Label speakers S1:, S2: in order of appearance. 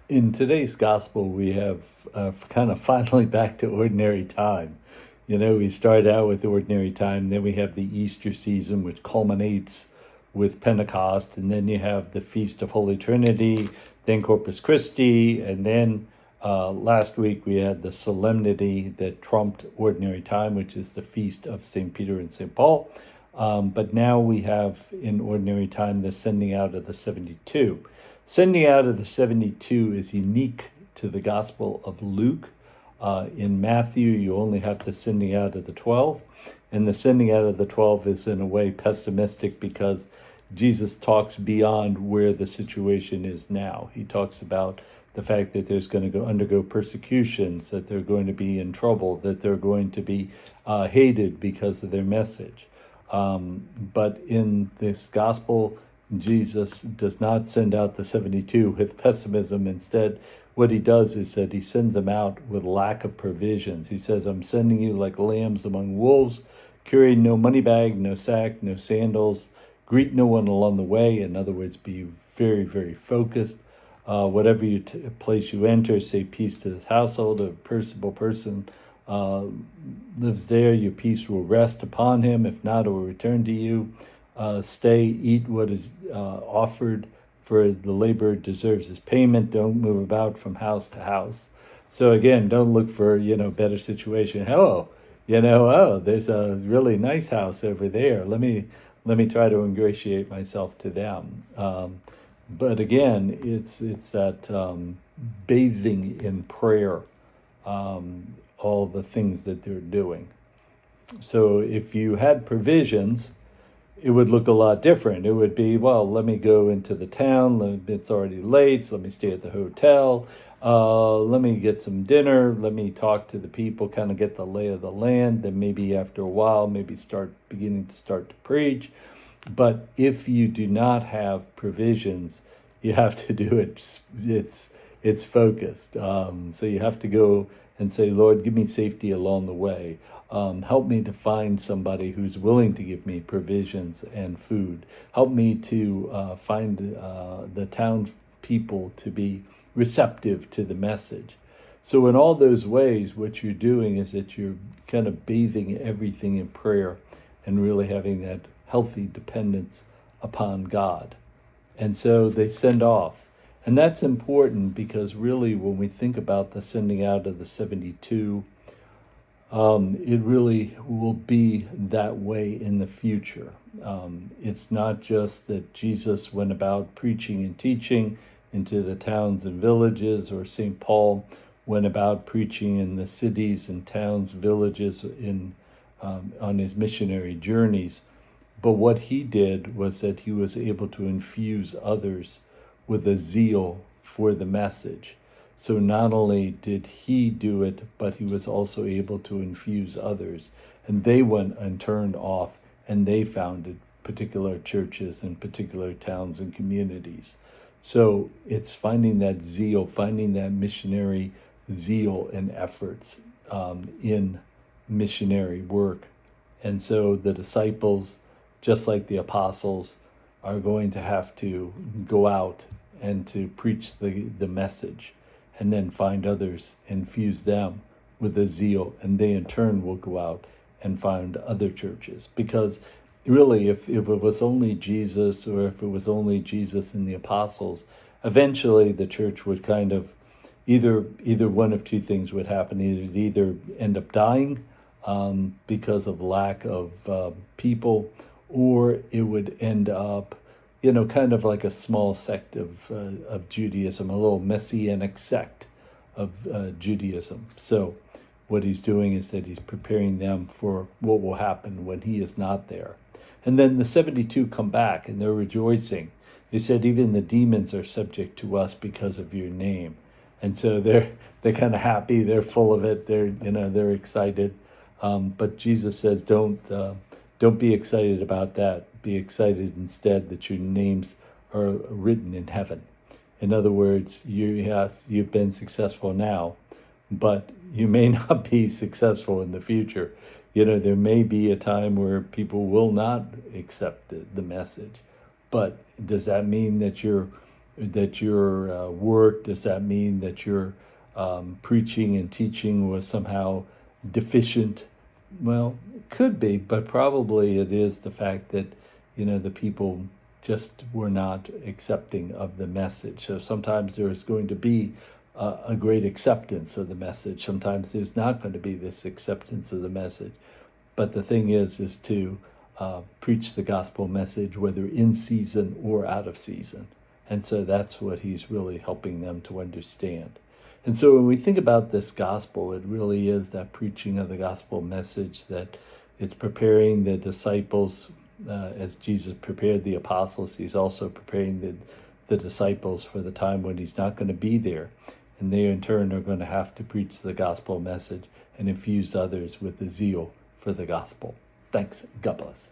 S1: In today's gospel, we have kind of finally back to ordinary time. We started out with ordinary time, then we have the Easter season, which culminates with Pentecost, and then you have the Feast of Holy Trinity, then Corpus Christi, and then last week we had the solemnity that trumped ordinary time, which is the Feast of St. Peter and St. Paul. But now we have in ordinary time the sending out of the 72. Sending out of the 72 is unique to the Gospel of Luke. In Matthew, you only have the sending out of the 12. And the sending out of the 12 is in a way pessimistic because Jesus talks beyond where the situation is now. He talks about the fact that there's going to undergo persecutions, that they're going to be in trouble, that they're going to be hated because of their message. But in this gospel, Jesus does not send out the 72 with pessimism. Instead, what he does is that he sends them out with lack of provisions. He says, I'm sending you like lambs among wolves, carry no money bag, no sack, no sandals, greet no one along the way. In other words, be very, very focused. Whatever place you enter, say peace to this household. A peaceable person lives there, your peace will rest upon him. If not, it will return to you. Stay, eat what is offered, for the laborer deserves his payment. Don't move about from house to house. So again, don't look for, better situation. There's a really nice house over there. Let me try to ingratiate myself to them. But again, it's that bathing in prayer, all the things that they're doing. So if you had provisions, it would look a lot different. It would be, well, let me go into the town. It's already late, so let me stay at the hotel. Let me get some dinner. Let me talk to the people, kind of get the lay of the land. Then maybe after a while, maybe start to preach. But if you do not have provisions, you have to do it. It's focused. So you have to go and say, Lord, give me safety along the way. Help me to find somebody who's willing to give me provisions and food. Help me to find the town people to be receptive to the message. So in all those ways, what you're doing is that you're kind of bathing everything in prayer and really having that healthy dependence upon God. And so they send off. And that's important because really when we think about the sending out of the 72, it really will be that way in the future. It's not just that Jesus went about preaching and teaching into the towns and villages, or St. Paul went about preaching in the cities and towns, villages on his missionary journeys. But what he did was that he was able to infuse others with a zeal for the message. So not only did he do it, but he was also able to infuse others. And they went and turned off, and they founded particular churches in particular towns and communities. So it's finding that zeal, finding that missionary zeal and efforts in missionary work. And so the disciples, just like the apostles, are going to have to go out and to preach the message, and then find others, infuse them with a zeal, and they in turn will go out and find other churches. Because really, if it was only Jesus, or if it was only Jesus and the apostles, eventually the church would kind of, either one of two things would happen. It'd either end up dying because of lack of people, or it would end up, kind of like a small sect of Judaism, a little messianic sect of Judaism. So what he's doing is that he's preparing them for what will happen when he is not there. And then the 72 come back and they're rejoicing. They said, even the demons are subject to us because of your name. And so they're kind of happy. They're full of it. They're excited. But Jesus says, don't be excited about that. Be excited instead that your names are written in heaven. In other words, you've been successful now, but you may not be successful in the future. There may be a time where people will not accept the message. But does that mean that you're that your work, does that mean that your preaching and teaching was somehow deficient? Well, it could be, but probably it is the fact that, the people just were not accepting of the message. So sometimes there's going to be a great acceptance of the message. Sometimes there's not going to be this acceptance of the message. But the thing is to preach the gospel message, whether in season or out of season. And so that's what he's really helping them to understand. And so when we think about this gospel, it really is that preaching of the gospel message, that it's preparing the disciples, as Jesus prepared the apostles, he's also preparing the disciples for the time when he's not going to be there. And they in turn are going to have to preach the gospel message and infuse others with the zeal for the gospel. Thanks. God bless.